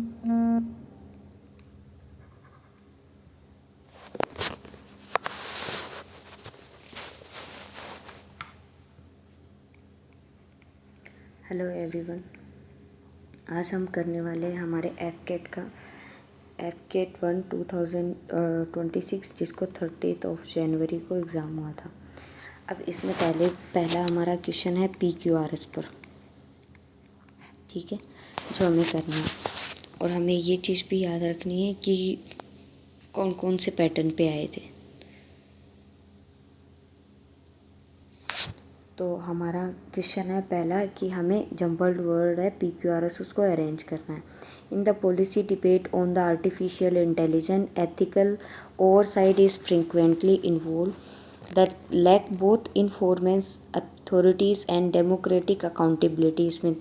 Hello everyone, आज हम करने वाले हैं हमारे एफ केट 1 2026, जिसको 30 जनवरी को एग्ज़ाम हुआ था। अब इसमें पहला हमारा क्वेश्चन है PQRS पर, ठीक है, जो हमें करना है। और हमें ये चीज़ भी याद रखनी है कि कौन कौन से पैटर्न पे आए थे। तो हमारा क्वेश्चन है पहला कि हमें जम्बल्ड वर्ड है PQRS, उसको अरेंज करना है। In the policy debate on the artificial intelligence ethical oversight is frequently involve that lack both informants authorities and democratic accountability. इसमें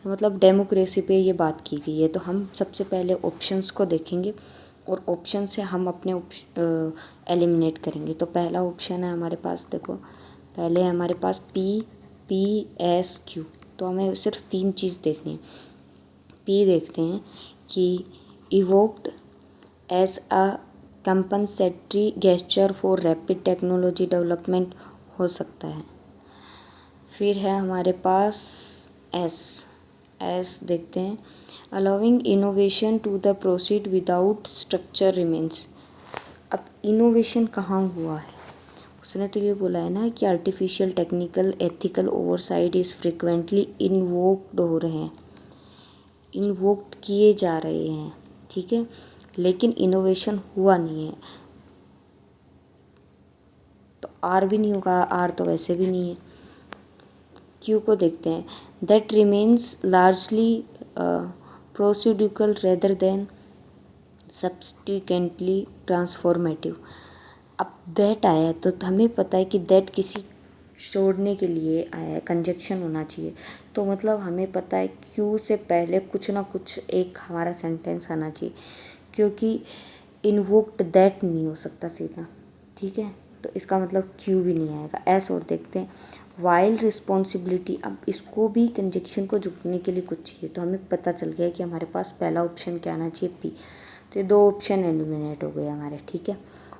मतलब डेमोक्रेसी पे ये बात की गई है। तो हम सबसे पहले ऑप्शंस को देखेंगे और ऑप्शन से हम अपने एलिमिनेट करेंगे। तो पहला ऑप्शन है हमारे पास, देखो पहले हमारे पास PSQ। तो हमें सिर्फ 3 चीज़ देखनी है। P देखते हैं कि evoked as a compensatory gesture for rapid technology development हो सकता है। फिर है हमारे पास एस देखते हैं, allowing innovation to the proceed without structure remains. अब इनोवेशन कहाँ हुआ है? उसने तो ये बोला है ना कि artificial technical ethical oversight is frequently invoked हो रहे हैं, इन्वोक्ड किए जा रहे हैं, ठीक है, लेकिन इनोवेशन हुआ नहीं है। तो आर भी नहीं होगा, आर तो वैसे भी नहीं है। क्यू को देखते हैं, that remains largely procedural rather than substantively transformative. अब दैट आया है तो हमें पता है कि दैट किसी छोड़ने के लिए आया है, कंजक्शन होना चाहिए। तो मतलब हमें पता है क्यू से पहले कुछ ना कुछ एक हमारा सेंटेंस आना चाहिए, क्योंकि इन्वोक्ड दैट नहीं हो सकता सीधा, ठीक है। तो इसका मतलब क्यू भी नहीं आएगा। एस और देखते हैं, वाइल रिस्पॉन्सिबिलिटी। अब इसको भी कंजक्शन को जुड़ने के लिए कुछ चाहिए। तो हमें पता चल गया कि हमारे पास पहला ऑप्शन क्या आना चाहिए, पी। तो ये 2 ऑप्शन एलिमिनेट हो गए हमारे, ठीक है।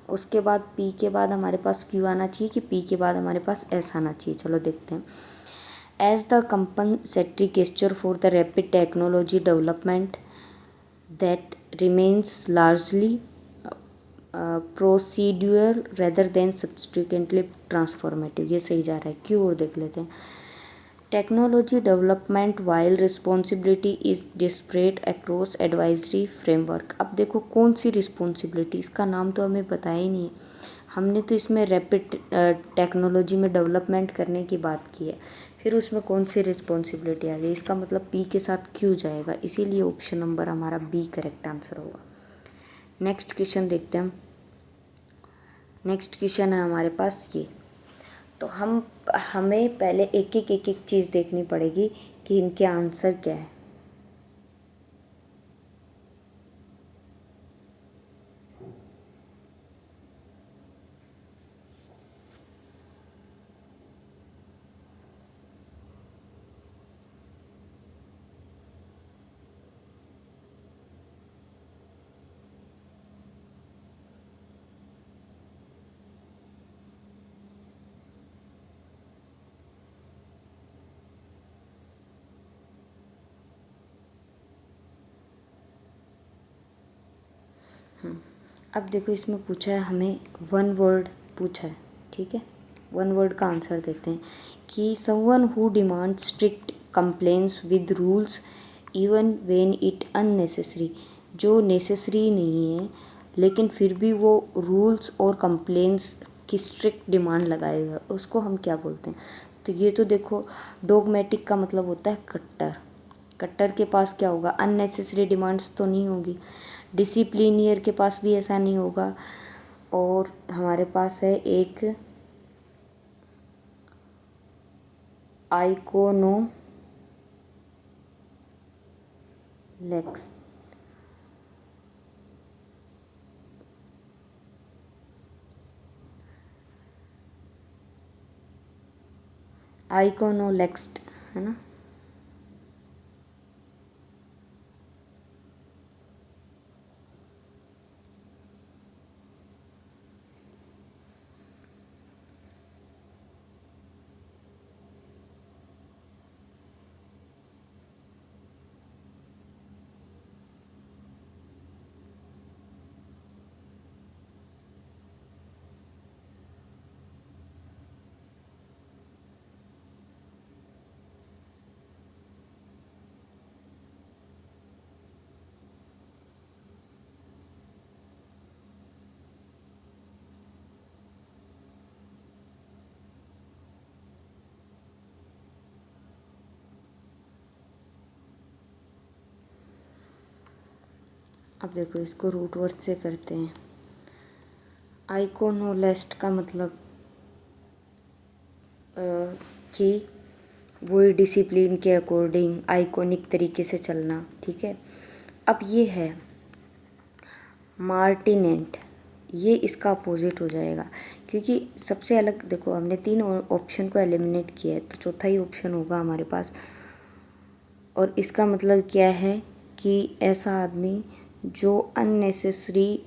उसके बाद पी के बाद हमारे पास क्यू आना चाहिए कि पी के बाद हमारे पास एस आना चाहिए। चलो देखते हैं, as the compensatory gesture for the rapid technology development that remains largely procedural rather than substantively transformative. ये सही जा रहा है। क्यों और देख लेते हैं, technology development while responsibility is desperate across advisory framework. अब देखो कौन सी रिस्पॉन्सिबिलिटी, इसका नाम तो हमें बताया ही नहीं है। हमने तो इसमें रैपिड टेक्नोलॉजी में डेवलपमेंट करने की बात की है, फिर उसमें कौन सी रिस्पॉन्सिबिलिटी आ गई। इसका मतलब पी के साथ क्यों जाएगा, इसीलिए ऑप्शन नंबर हमारा बी करेक्ट आंसर होगा। नेक्स्ट क्वेश्चन देखते हैं हम। नेक्स्ट क्वेश्चन है हमारे पास ये। तो हमें पहले एक एक चीज़ देखनी पड़ेगी कि इनके आंसर क्या है। अब देखो इसमें पूछा है हमें 1 वर्ड पूछा है, ठीक है। 1 वर्ड का आंसर देते हैं कि someone who demand strict complaints with rules even when it unnecessary. जो नेसेसरी नहीं है लेकिन फिर भी वो रूल्स और कंप्लेंट्स की स्ट्रिक्ट डिमांड लगाएगा, उसको हम क्या बोलते हैं। तो ये तो देखो, डोगमेटिक का मतलब होता है कट्टर। कट्टर के पास क्या होगा, अननेसेसरी डिमांड्स तो नहीं होगी। डिसिप्लिनियर के पास भी ऐसा नहीं होगा। और हमारे पास है एक आइकोनो लेक्स, आइकोनोलेक्स्ट है ना। अब देखो इसको रूट वर्ड से करते हैं। आइकोनोलेस्ट का मतलब कि वही डिसिप्लिन के अकॉर्डिंग आइकॉनिक तरीके से चलना, ठीक है। अब ये है मार्टिनेंट, ये इसका अपोजिट हो जाएगा, क्योंकि सबसे अलग देखो हमने 3 ऑप्शन को एलिमिनेट किया है, तो चौथा ही ऑप्शन होगा हमारे पास। और इसका मतलब क्या है कि ऐसा आदमी जो अननेसेसरी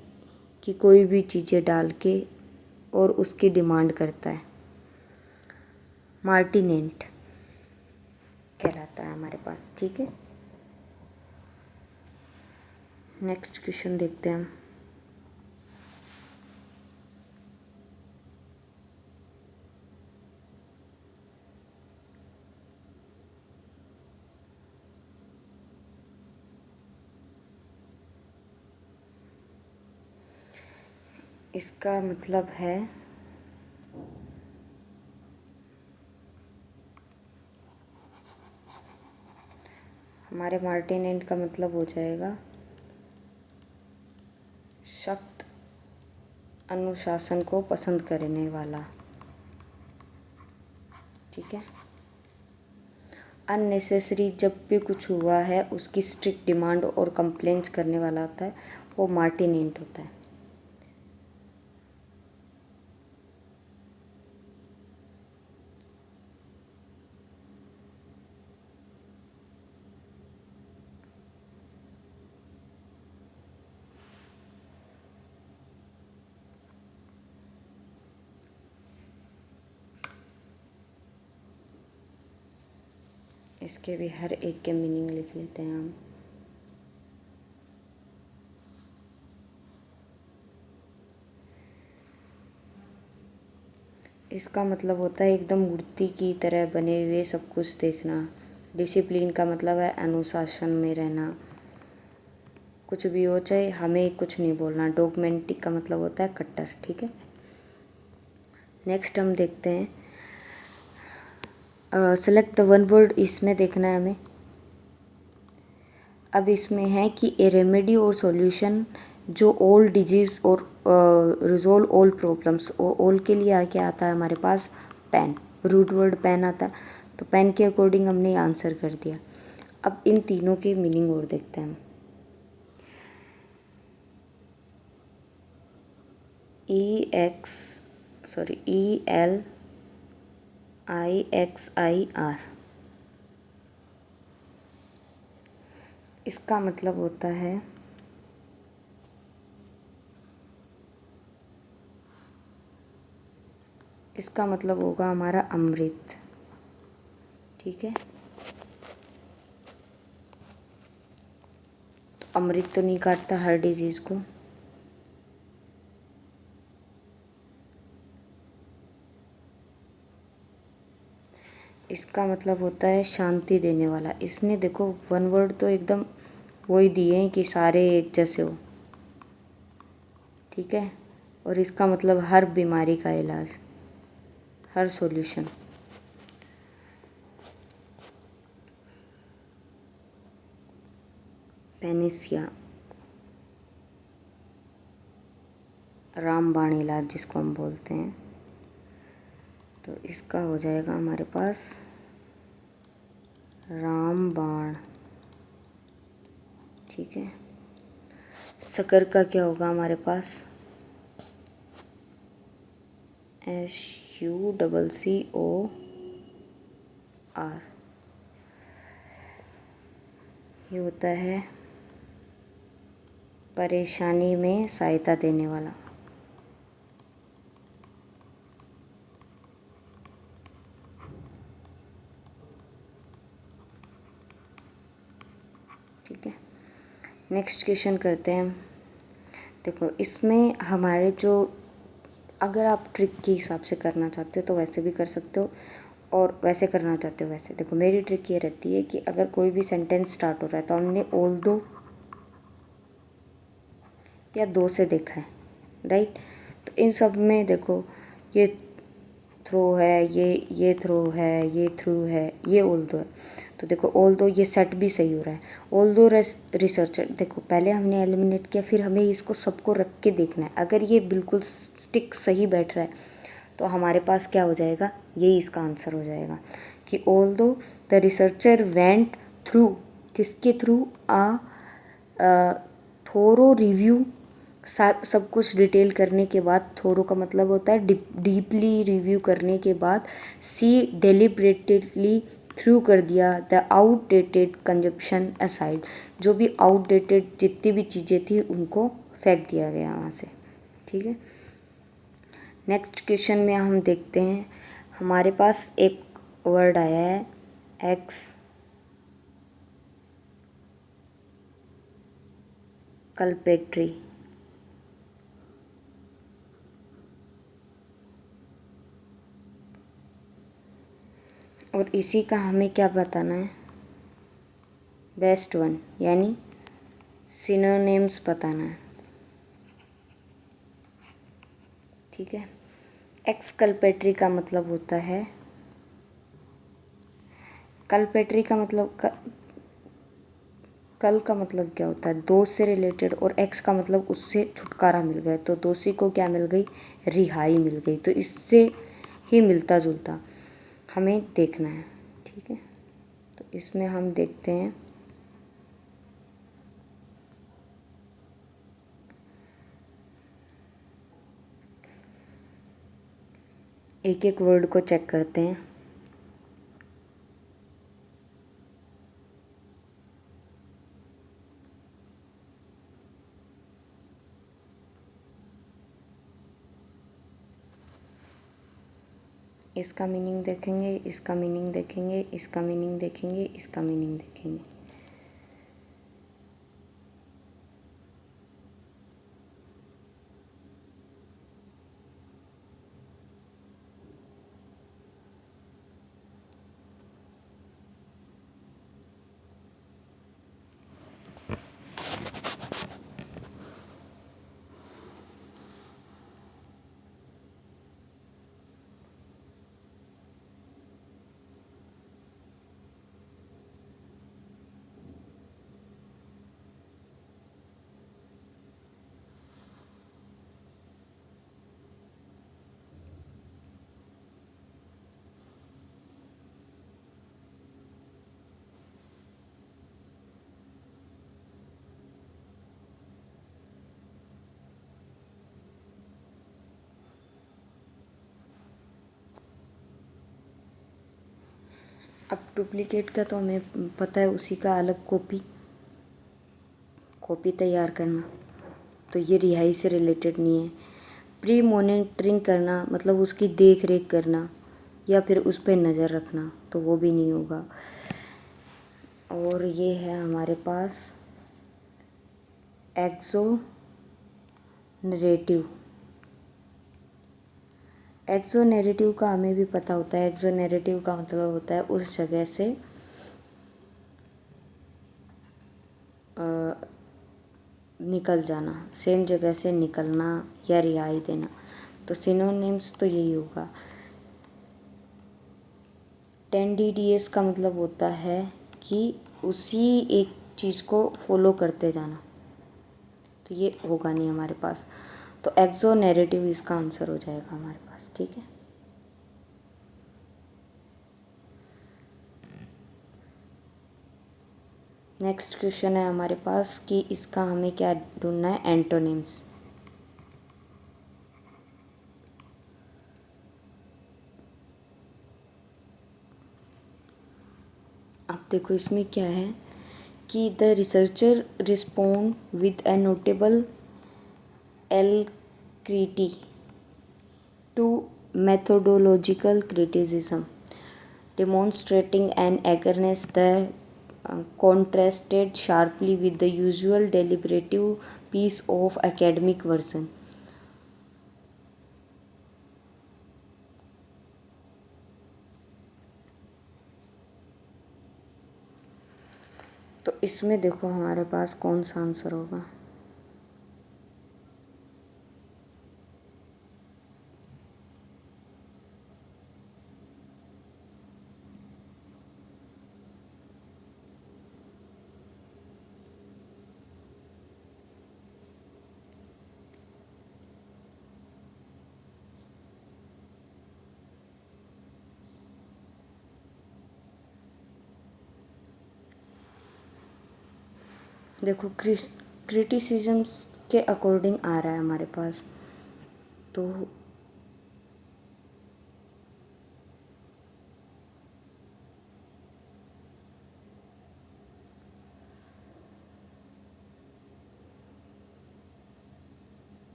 की कोई भी चीज़ें डाल के और उसकी डिमांड करता है, मार्टिनेंट कहलाता है हमारे पास, ठीक है। नेक्स्ट क्वेश्चन देखते हैं हम। इसका मतलब है हमारे मार्टिनेंट का मतलब हो जाएगा सख्त अनुशासन को पसंद करने वाला, ठीक है। अननेसेसरी जब भी कुछ हुआ है उसकी स्ट्रिक्ट डिमांड और कंप्लेंट्स करने वाला होता है, वो मार्टिनेंट होता है। इसके भी हर एक के मीनिंग लिख लेते हैं हम। इसका मतलब होता है एकदम मूर्ति की तरह बने हुए सब कुछ देखना। डिसिप्लिन का मतलब है अनुशासन में रहना, कुछ भी हो चाहे हमें कुछ नहीं बोलना। डॉगमेंटिक का मतलब होता है कट्टर, ठीक है। नेक्स्ट हम देखते हैं सेलेक्ट द वन वर्ड, इसमें देखना है हमें। अब इसमें है कि ए रेमेडी और सॉल्यूशन जो ऑल डिजीज़ और रिजोल्व ऑल प्रॉब्लम्स, ऑल के लिए क्या आता है हमारे पास, पेन, रूट वर्ड पेन आता है, तो पेन के अकॉर्डिंग हमने आंसर कर दिया। अब इन तीनों के मीनिंग और देखते हैं हम। ELIXIR, इसका मतलब होता है इसका मतलब होगा हमारा अमृत, ठीक है। तो अमृत तो नहीं काटता हर डिजीज़ को। इसका मतलब होता है शांति देने वाला। इसने देखो वन वर्ड तो एकदम वही दिए हैं कि सारे एक जैसे हो, ठीक है। और इसका मतलब हर बीमारी का इलाज, हर सॉल्यूशन। पेनिसिया, रामबाण इलाज जिसको हम बोलते हैं, तो इसका हो जाएगा हमारे पास रामबाण, ठीक है। शक्कर का क्या होगा हमारे पास, SUCCOR, ये होता है परेशानी में सहायता देने वाला। ठीक है, नेक्स्ट क्वेश्चन करते हैं। देखो इसमें हमारे जो, अगर आप ट्रिक के हिसाब से करना चाहते हो तो वैसे भी कर सकते हो, और वैसे करना चाहते हो वैसे। देखो मेरी ट्रिक ये रहती है कि अगर कोई भी सेंटेंस स्टार्ट हो रहा है तो हमने ऑल दो या दो से देखा है, राइट। तो इन सब में देखो ये थ्रो है, ये थ्रो है, ये थ्रू है, ये ऑल्दो है। तो देखो ऑल्दो ये सेट भी सही हो रहा है। ऑल्दो रिसर्चर, देखो पहले हमने एलिमिनेट किया, फिर हमें इसको सबको रख के देखना है। अगर ये बिल्कुल स्टिक सही बैठ रहा है तो हमारे पास क्या हो जाएगा, यही इसका आंसर हो जाएगा कि although the researcher went through, किसके थ्रू, थोरो रिव्यू, सब कुछ डिटेल करने के बाद, थोरो का मतलब होता है डीपली रिव्यू करने के बाद, सी डेलिब्रेटेडली थ्रू कर दिया द आउटडेटेड कंजप्शन असाइड, जो भी आउटडेटेड जितनी भी चीज़ें थी उनको फेंक दिया गया वहाँ से। ठीक है, नेक्स्ट क्वेश्चन में हम देखते हैं, हमारे पास एक वर्ड आया है एक्स कल्पेट्री। और इसी का हमें क्या बताना है, बेस्ट वन यानी सिनोनिम्स बताना है। ठीक है, एक्स कल्पेट्री का मतलब होता है, कल्पेट्री का मतलब कल का मतलब क्या होता है, दोष से रिलेटेड, और एक्स का मतलब उससे छुटकारा मिल गया, तो दोषी को क्या मिल गई, रिहाई मिल गई। तो इससे ही मिलता जुलता हमें देखना है। ठीक है, तो इसमें हम देखते हैं एक एक वर्ड को चेक करते हैं। इसका मीनिंग देखेंगे, इसका मीनिंग देखेंगे, इसका मीनिंग देखेंगे, इसका मीनिंग देखेंगे। अब डुप्लीकेट का तो हमें पता है, उसी का अलग कॉपी तैयार करना, तो ये रिहाई से रिलेटेड नहीं है। प्री मॉनिटरिंग करना मतलब उसकी देख रेख करना या फिर उस पर नज़र रखना, तो वो भी नहीं होगा। और ये है हमारे पास एक्सोनरेटिव। एक्सोनरेटिव का हमें भी पता होता है, एक्सोनरेटिव का मतलब होता है उस जगह से निकल जाना, सेम जगह से निकलना या रिहाई देना। तो सिनोनिम्स तो यही होगा। टेंडिडियस का मतलब होता है कि उसी एक चीज़ को फॉलो करते जाना, तो ये होगा नहीं हमारे पास। तो एक्सोनरेटिव इसका आंसर हो जाएगा हमारे पास। ठीक है, नेक्स्ट क्वेश्चन है हमारे पास कि इसका हमें क्या ढूंढना है, एंटोनिम्स। अब देखो इसमें क्या है कि the researcher respond with a notable alacrity to methodological criticism, demonstrating an eagerness that contrasted sharply with the usual deliberative pace of academic version. तो इसमें देखो हमारे पास कौन सा आंसर होगा, देखो क्रिटिसिजम्स के अकॉर्डिंग आ रहा है हमारे पास।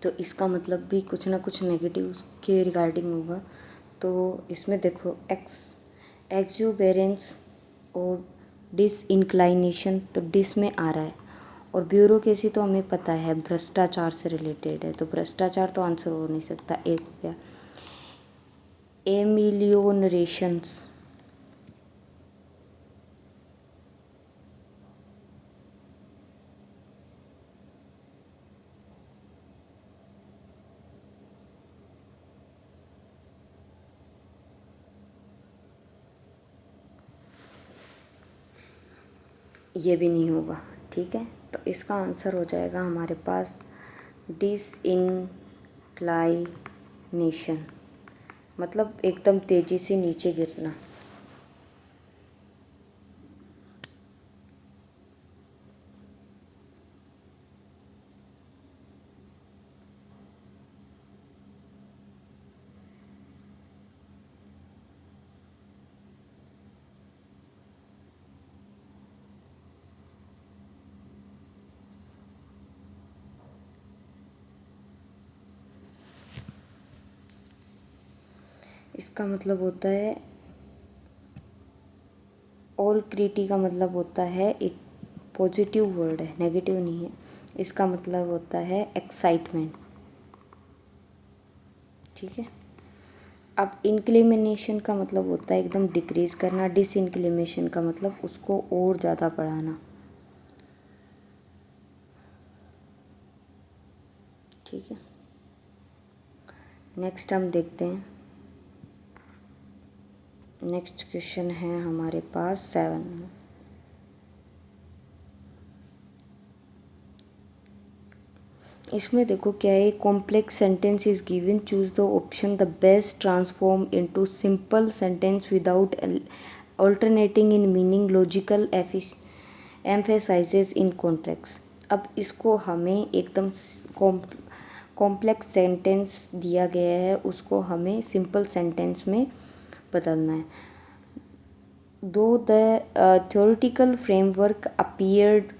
तो इसका मतलब भी कुछ ना कुछ नेगेटिव के रिगार्डिंग होगा। तो इसमें देखो एक्सुबेरेंस और डिसइंक्लाइनेशन, तो डिस में आ रहा है। और ब्यूरोक्रेसी तो हमें पता है भ्रष्टाचार से रिलेटेड है, तो भ्रष्टाचार तो आंसर हो नहीं सकता। एक हो गया एमिलियोनरेशंस, ये भी नहीं होगा। ठीक है, तो इसका आंसर हो जाएगा हमारे पास डिसइंक्लाइनेशन, मतलब एकदम तेज़ी से नीचे गिरना। इसका मतलब होता है ऑल क्रिटी का मतलब होता है एक पॉजिटिव वर्ड है, नेगेटिव नहीं है। इसका मतलब होता है एक्साइटमेंट। ठीक है, अब इंक्लिमिनेशन का मतलब होता है एकदम डिक्रीज करना। डिसइंक्लिमेशन का मतलब उसको और ज़्यादा बढ़ाना। ठीक है, नेक्स्ट हम देखते हैं। नेक्स्ट क्वेश्चन है हमारे पास 7। इसमें देखो क्या है, complex sentence is given, choose the option the best transform into simple sentence without alternating in meaning, logical emphasises in context. अब इसको हमें एकदम कॉम्प्लेक्स सेंटेंस दिया गया है, उसको हमें सिंपल सेंटेंस में बदलना है। दो the theoretical framework appeared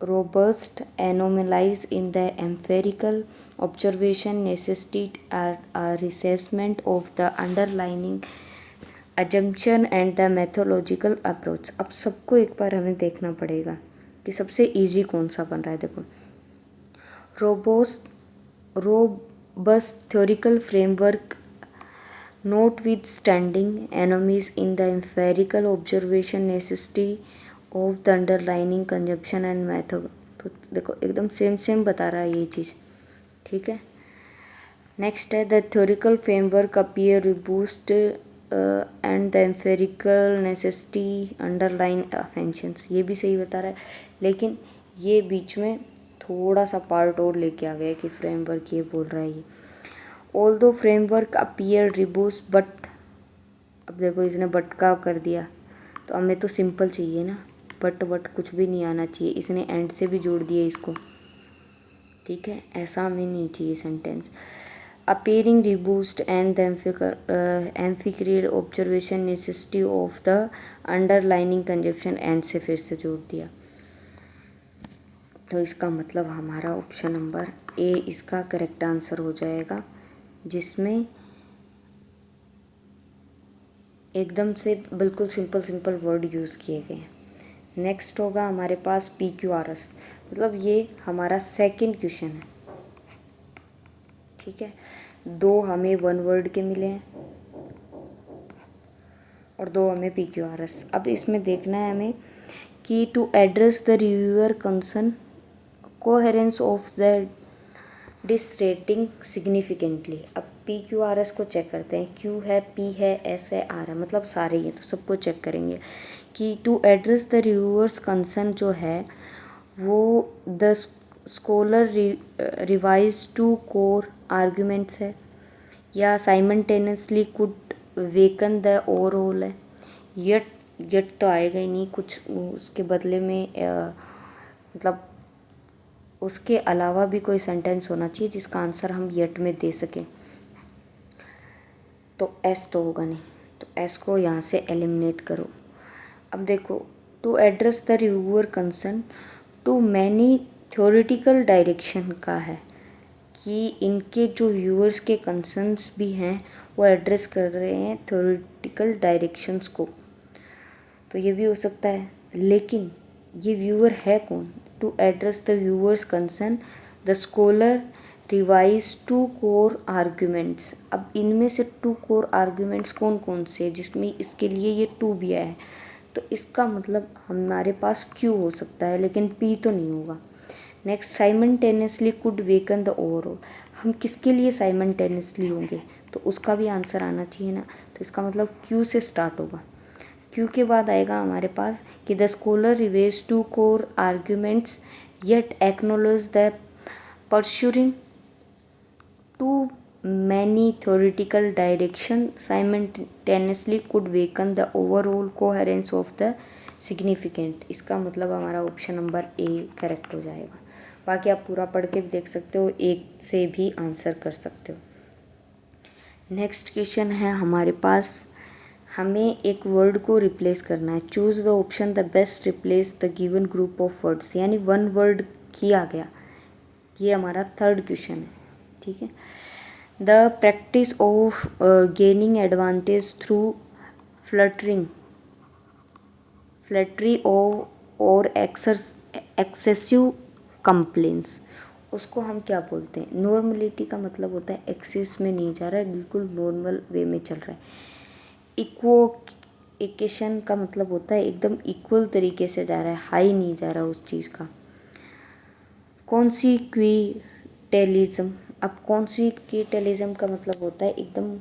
robust, anomalies in the empirical observation necessitate a reassessment of the underlying assumption and the methodological approach। अब सबको एक बार हमें देखना पड़ेगा कि सबसे इजी कौन सा बन रहा है। देखो, robust theoretical framework notwithstanding enemies in the empirical observation necessity of the underlying consumption and method। तो देखो एकदम सेम सेम बता रहा है ये चीज़। ठीक है, नेक्स्ट है the theoretical framework appear robust and the empirical necessity underline assumptions, ये भी सही बता रहा है। लेकिन ये बीच में थोड़ा सा पार्ट और लेके आ गया कि फ्रेमवर्क ये बोल रहा है ये ऑल्दो फ्रेमवर्क अपीयर रिबूस बट। अब देखो इसने बट का कर दिया, तो हमें तो सिंपल चाहिए ना, बट कुछ भी नहीं आना चाहिए। इसने एंड से भी जोड़ दिया इसको। ठीक है, ऐसा हमें नहीं चाहिए sentence. Appearing robust and the empirical observation necessity of the underlining assumption, end से फिर से जोड़ दिया। तो इसका मतलब हमारा ऑप्शन नंबर ए इसका करेक्ट आंसर हो जाएगा, जिसमें एकदम से बिल्कुल सिंपल वर्ड यूज़ किए गए हैं। नेक्स्ट होगा हमारे पास PQRS, मतलब ये हमारा सेकंड क्वेश्चन है। ठीक है, दो हमें वन वर्ड के मिले हैं और दो हमें PQRS। अब इसमें देखना है हमें कि to address the reviewer concern coherence of the dissertation significantly. अब PQRS को चेक करते हैं, Q है, P है, S है, R है, मतलब सारे ही हैं, तो सबको चेक करेंगे कि to address the reviewers concern जो है वो the scholar revise to core arguments है या simultaneously could weaken the overall है। यट तो आएगा ही नहीं, कुछ उसके बदले में मतलब उसके अलावा भी कोई सेंटेंस होना चाहिए जिसका आंसर हम यट में दे सकें। तो एस तो होगा नहीं, तो एस को यहाँ से एलिमिनेट करो। अब देखो, to address the reviewer concern to many theoretical direction का है कि इनके जो व्यूअर्स के कंसर्न्स भी हैं वो एड्रेस कर रहे हैं थ्योरेटिकल डायरेक्शंस को, तो ये भी हो सकता है। लेकिन ये व्यूअर है कौन? To address the viewers concern the scholar revise to core arguments. अब इनमें से टू कोर आर्ग्यूमेंट्स कौन कौन से, जिसमें इसके लिए ये टू भी आया है, तो इसका मतलब हमारे पास क्यू हो सकता है लेकिन पी तो नहीं होगा। Next, simultaneously could weaken the overall. हम किसके लिए साइमल्टेनियसली होंगे, तो उसका भी आंसर आना चाहिए ना, तो इसका मतलब क्यू से स्टार्ट होगा। क्यू के बाद आएगा हमारे पास कि the scholar revise two core arguments yet acknowledge the pursuing too many theoretical direction simultaneously could weaken the overall coherence of the significant. इसका मतलब हमारा ऑप्शन नंबर ए करेक्ट हो जाएगा। बाकी आप पूरा पढ़ के भी देख सकते हो, एक से भी आंसर कर सकते हो। नेक्स्ट क्वेश्चन है हमारे पास, हमें एक वर्ड को रिप्लेस करना है। Choose the option the best replace the given group of words, यानी वन वर्ड किया गया। ये हमारा थर्ड क्वेश्चन है, ठीक है। The practice of gaining advantage through fluttering flattery और एक्सेसिव कंप्लेंट्स, उसको हम क्या बोलते हैं? नॉर्मलिटी का मतलब होता है एक्सेस में नहीं जा रहा है, बिल्कुल नॉर्मल वे में चल रहा है। इक्वोकेशन का मतलब होता है एकदम इक्वल तरीके से जा रहा है, हाई नहीं जा रहा उस चीज़ का। कॉन्सिक्विटेलिज्म, अब कॉन्सिक्विटेलिज्म का मतलब होता है एकदम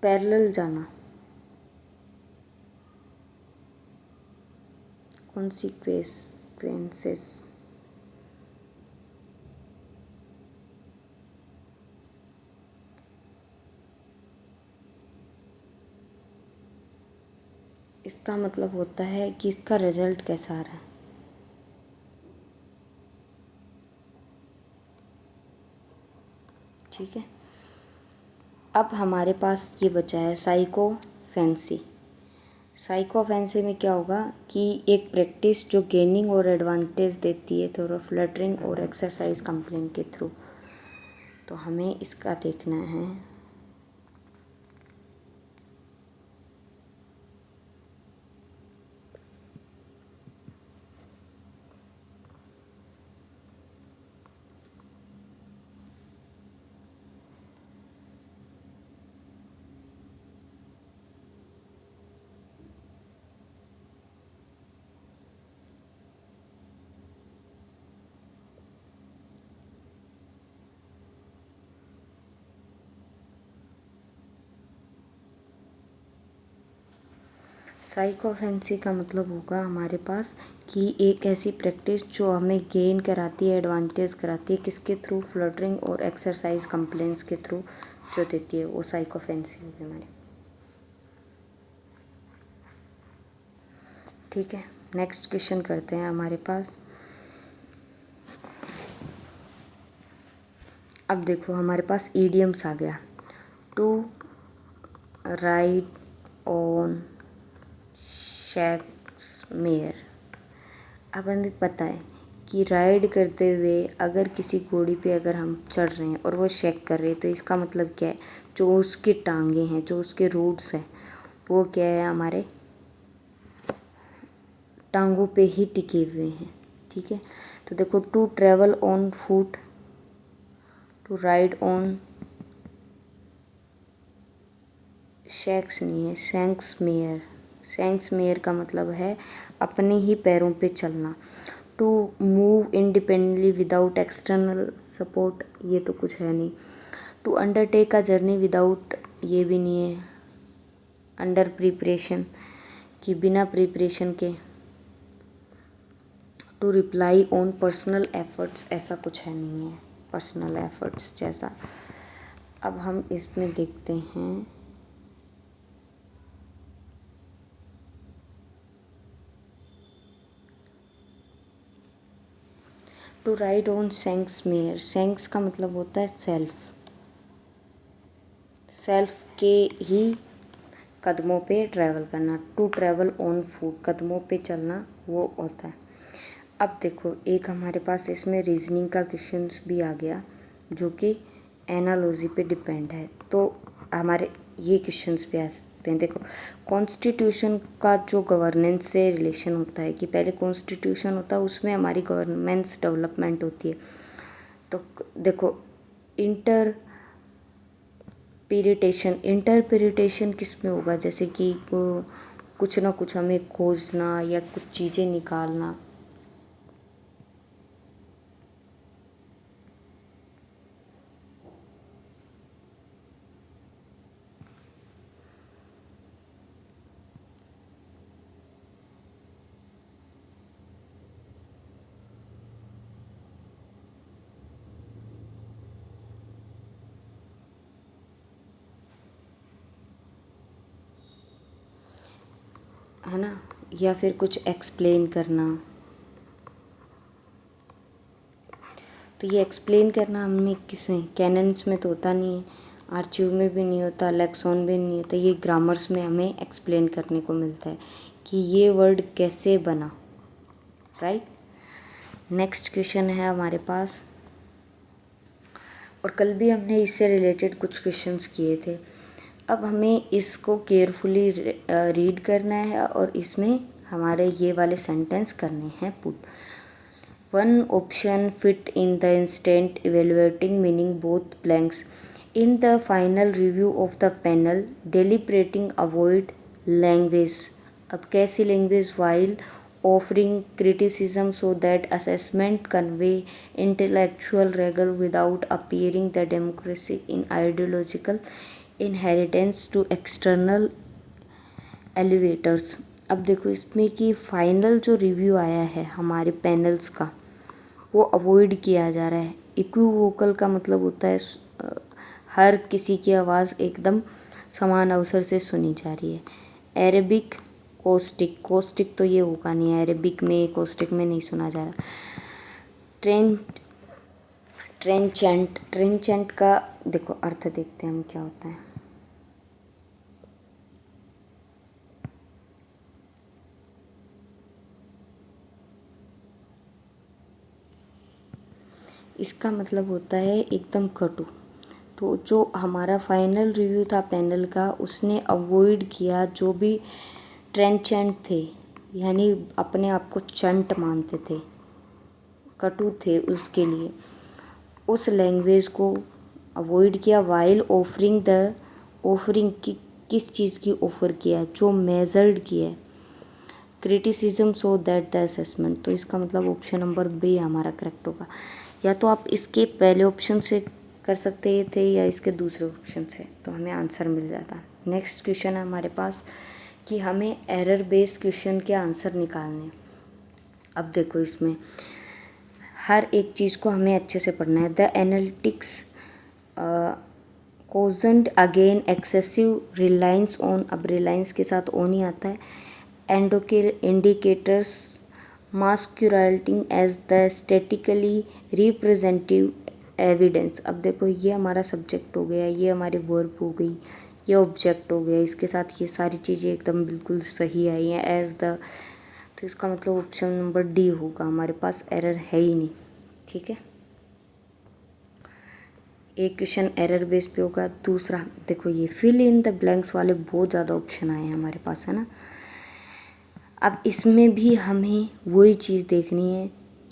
पैरेलल जाना। कॉन्सिक्वेंसेस, इसका मतलब होता है कि इसका रिजल्ट कैसा आ रहा है। ठीक है, अब हमारे पास ये बचा है साइकोफेंसी। साइकोफेंसी में क्या होगा कि एक प्रैक्टिस जो गेनिंग और एडवांटेज देती है थोड़ा फ्लटरिंग और एक्सरसाइज कंप्लेंट के थ्रू, तो हमें इसका देखना है। साइकोफेंसी का मतलब होगा हमारे पास कि एक ऐसी प्रैक्टिस जो हमें गेन कराती है, एडवांटेज कराती है, किसके थ्रू? फ्लटरिंग और एक्सरसाइज कंप्लेंट्स के थ्रू जो देती है, वो साइकोफेंसी होगी हमारी। ठीक है, नेक्स्ट क्वेश्चन करते हैं हमारे पास। अब देखो हमारे पास ईडियम्स आ गया। To ride on Shakespeare. अब हमें पता है कि राइड करते हुए अगर किसी घोड़ी पे अगर हम चढ़ रहे हैं और वो शेक कर रहे हैं, तो इसका मतलब क्या है? जो उसकी टांगे हैं, जो उसके रूट्स हैं, वो क्या है? हमारे टांगों पे ही टिके हुए हैं। ठीक है, तो देखो to travel on foot, to ride on, shanks नहीं है, शैंक्समेयर। शैंक्समेयर का मतलब है अपने ही पैरों पे चलना। To move independently without external support, ये तो कुछ है नहीं। To undertake a journey without, ये भी नहीं है। अंडर प्रिपरेशन, कि बिना प्रिपरेशन के। To reply on personal efforts, ऐसा कुछ है नहीं है पर्सनल एफर्ट्स जैसा। अब हम इसमें देखते हैं टू राइड ऑन शैंक्समेयर। शैंक्स का मतलब होता है सेल्फ, सेल्फ के ही कदमों पे ट्रैवल करना। टू ट्रैवल ऑन फुट, कदमों पे चलना, वो होता है। अब देखो एक हमारे पास इसमें रीजनिंग का क्वेश्चंस भी आ गया जो कि एनालॉजी पे डिपेंड है, तो हमारे ये क्वेश्चंस भी आ सकते हैं। देखो कॉन्स्टिट्यूशन का जो गवर्नेंस से रिलेशन होता है कि पहले कॉन्स्टिट्यूशन होता है, उसमें हमारी गवर्नेंस डेवलपमेंट होती है। तो देखो इंटरप्रिटेशन किस में होगा, जैसे कि कुछ ना कुछ हमें खोजना या कुछ चीज़ें निकालना। है ना, या फिर कुछ एक्सप्लेन करना। तो ये एक्सप्लेन करना हमें किसमें, कैनन्स में तो होता नहीं है, आर्चिव में भी नहीं होता, लेक्सॉन में नहीं होता, ये ग्रामर्स में हमें एक्सप्लेन करने को मिलता है कि ये वर्ड कैसे बना। राइट, नेक्स्ट क्वेश्चन है हमारे पास, और कल भी हमने इससे रिलेटेड कुछ क्वेश्चंस किए थे। अब हमें इसको केयरफुली रीड करना है और इसमें हमारे ये वाले सेंटेंस करने हैं put. One option fit in the instant evaluating meaning both blanks in the final review of the panel deliberating avoid language. अब कैसी language, while offering criticism so that assessment convey intellectual rigor without appearing the democracy in ideological inheritance to external elevators। अब देखो इसमें कि final जो review आया है हमारे पैनल्स का वो अवॉइड किया जा रहा है। इक्विवोकल का मतलब होता है हर किसी की आवाज़ एकदम समान अवसर से सुनी जा रही है। अरेबिक, कोस्टिक तो ये होगा नहीं, अरेबिक में कोस्टिक में नहीं सुना जा रहा। ट्रेंचेंट का देखो अर्थ देखते हैं हम क्या होता है। इसका मतलब होता है एकदम कटु। तो जो हमारा फाइनल रिव्यू था पैनल का, उसने अवॉइड किया जो भी ट्रेंचेंट थे, यानी अपने आप को चंट मानते थे, कटु थे, उसके लिए उस लैंग्वेज को अवॉइड किया। वाइल ऑफरिंग किस चीज़ की ऑफ़र किया, जो मेजर्ड किया है। Criticism so that the assessment, तो इसका मतलब ऑप्शन नंबर बी हमारा करेक्ट होगा। या तो आप इसके पहले ऑप्शन से कर सकते थे या इसके दूसरे ऑप्शन से, तो हमें आंसर मिल जाता। नेक्स्ट क्वेश्चन है हमारे पास कि हमें एरर बेस्ड क्वेश्चन के आंसर निकालने। अब देखो इसमें हर एक चीज़ को हमें अच्छे से पढ़ना है। The analytics cogent again excessive reliance on, अब रिलायंस के साथ ऑन ही आता है। Indicators masculinity as the statically representative evidence. अब देखो ये हमारा सब्जेक्ट हो गया, ये हमारी वर्ब हो गई, ये ऑब्जेक्ट हो गया, इसके साथ ये सारी चीज़ें एकदम बिल्कुल सही आई हैं एज द, तो इसका मतलब ऑप्शन नंबर डी होगा, हमारे पास एरर है ही नहीं। ठीक है, एक क्वेश्चन एरर बेस पे होगा। दूसरा देखो ये फिल इन द ब्लैंक्स वाले बहुत ज़्यादा ऑप्शन आए हैं हमारे पास, है ना। अब इसमें भी हमें वही चीज़ देखनी है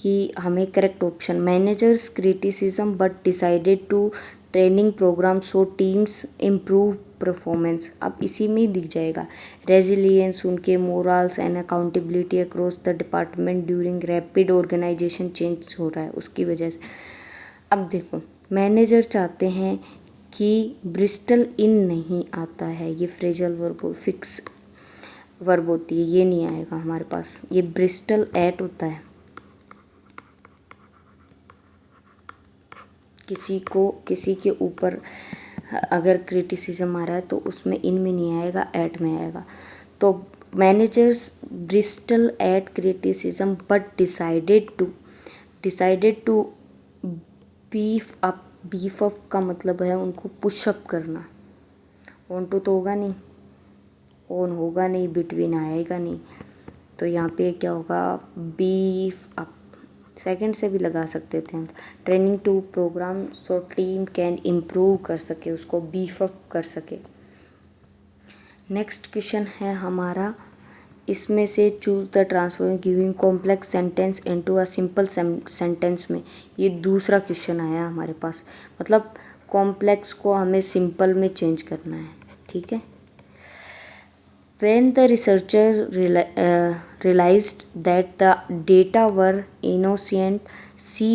कि हमें correct option managers criticism but decided to training programme so teams improve performance. अब इसी में ही दिख जाएगा रेजिलियंस, उनके morals and accountability across the department during rapid organisation change हो रहा है उसकी वजह से। अब देखो मैनेजर चाहते हैं कि ब्रिस्टल इन नहीं आता है, ये फ्रेजल वर्ब फिक्स वर्ब होती है, ये नहीं आएगा हमारे पास, ये ब्रिस्टल एट होता है। किसी के ऊपर अगर क्रिटिसिज्म आ रहा है तो उसमें इन में नहीं आएगा, एट में आएगा। तो managers bristle at criticism but decided to beef up का मतलब है उनको पुशअप करना। ऑन टू तो होगा नहीं, ऑन होगा नहीं, बिटवीन आएगा नहीं, तो यहाँ पे क्या होगा बीफ अप। सेकंड से भी लगा सकते थे हम, training to programme so team can improve कर सके, उसको बीफ अप कर सके। नेक्स्ट क्वेश्चन है हमारा, इसमें से choose the transform giving complex sentence into a simple sentence में। ये दूसरा क्वेश्चन आया हमारे पास, मतलब कॉम्प्लेक्स को हमें सिंपल में चेंज करना है, ठीक है। When the researchers realized that the data were innocent, she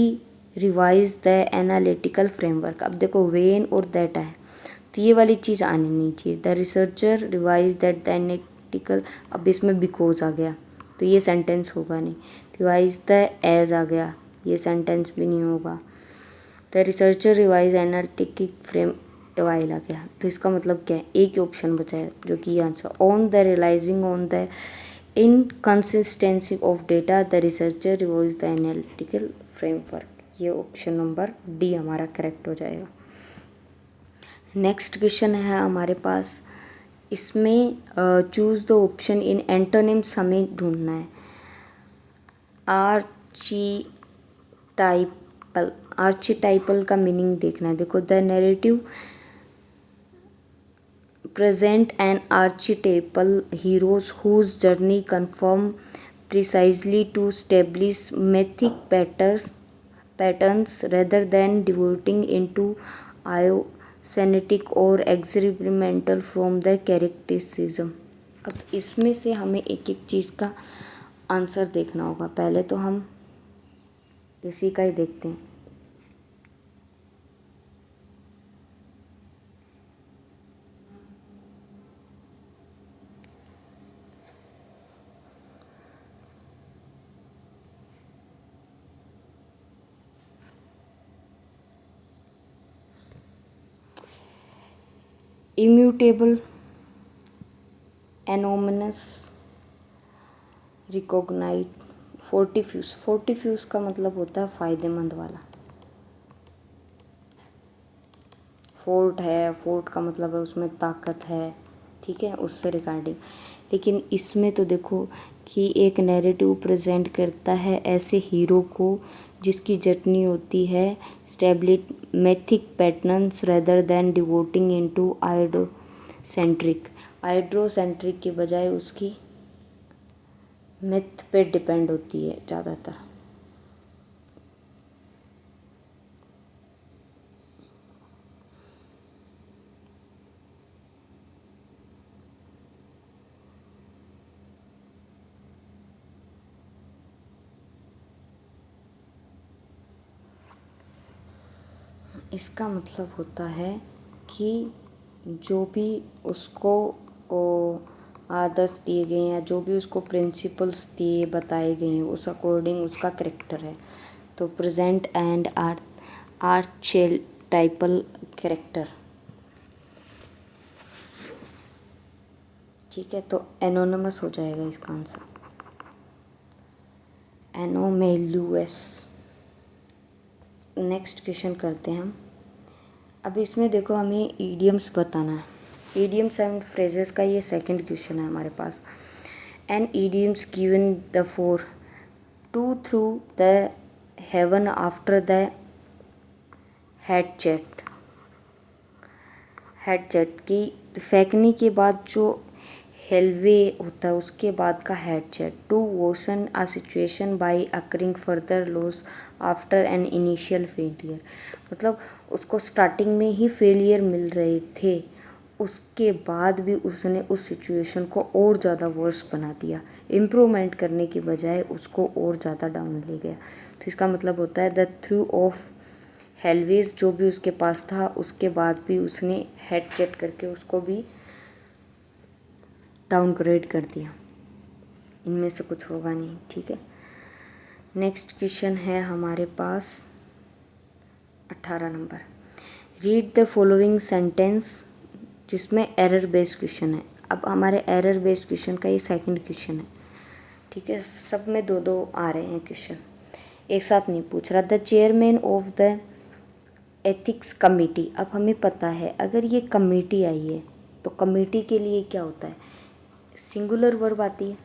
revised the analytical framework। अब देखो when और that है तो ये वाली चीज़ आनी नहीं चाहिए। The researcher revise that the analytical, अब इसमें बिकॉज आ गया तो ये सेंटेंस होगा नहीं। रिवाइज द एज आ गया, ये सेंटेंस भी नहीं होगा। The researcher revise analytic frame while आ गया, तो इसका मतलब क्या है, एक ही ऑप्शन बचा है जो कि answer. On the realising on the inconsistency of data the researcher revise the analytical framework, ये ऑप्शन नंबर डी हमारा करेक्ट हो जाएगा। नेक्स्ट क्वेश्चन है हमारे पास, इसमें choose the option in antonyms हमें ढूंढना है। आर्चीटाइपल का मीनिंग देखना है। देखो the narrative present an archetypal heroes whose journey conform precisely to established mythic patterns rather than devoting into iocentic or experimental from the characteristicism। अब इसमें से हमें एक एक चीज़ का आंसर देखना होगा। पहले तो हम इसी का ही देखते हैं। इम्यूटेबल, एनोमनस, रिकॉग्नाइट, फोर्टिफ्यूज का मतलब होता है फ़ायदेमंद वाला। फोर्ट है, फोर्ट का मतलब है उसमें ताकत है, ठीक है, उससे रिगार्डिंग। लेकिन इसमें तो देखो कि एक नैरेटिव प्रेजेंट करता है ऐसे हीरो को जिसकी जर्नी होती है establish mythic patterns rather than devoting into androcentric के बजाय उसकी मिथ पे डिपेंड होती है ज़्यादातर। इसका मतलब होता है कि जो भी उसको आदर्श दिए गए हैं, जो भी उसको प्रिंसिपल्स दिए बताए गए हैं, उस अकॉर्डिंग उसका करेक्टर है। तो प्रेजेंट एंड आर्चेटाइपल करेक्टर, ठीक है, तो एनोनिमस हो जाएगा इसका आंसर, एनोमेलुअस। नेक्स्ट क्वेश्चन करते हैं हम। अब इसमें देखो हमें ईडियम्स बताना है। ईडियम्स एंड फ्रेजेस का ये सेकंड क्वेश्चन है हमारे पास। An idioms given the four to throw the helve after the hatchet की फेंकने के बाद जो हेलवे होता है उसके बाद का हेड चेट। To worsen a situation by occurring further loss after an initial failure, मतलब उसको स्टार्टिंग में ही फेलियर मिल रहे थे, उसके बाद भी उसने उस सिचुएशन को और ज़्यादा वर्स बना दिया, इम्प्रूवमेंट करने की बजाय उसको और ज़्यादा डाउन ले गया। तो इसका मतलब होता है द थ्रू ऑफ हेलवेज, जो भी उसके पास था उसके बाद भी उसने हेड चेट करके उसको भी डाउनग्रेड कर दिया। इनमें से कुछ होगा नहीं, ठीक है। नेक्स्ट क्वेश्चन है हमारे पास 18 number. Read the following sentence, जिसमें एरर बेस्ड क्वेश्चन है। अब हमारे एरर बेस्ड क्वेश्चन का ये सेकंड क्वेश्चन है, ठीक है। सब में दो दो आ रहे हैं क्वेश्चन, एक साथ नहीं पूछ रहा। The chairman of the ethics committee, अब हमें पता है अगर ये कमेटी आई है तो कमेटी के लिए क्या होता है, सिंगुलर वर्ब आती है,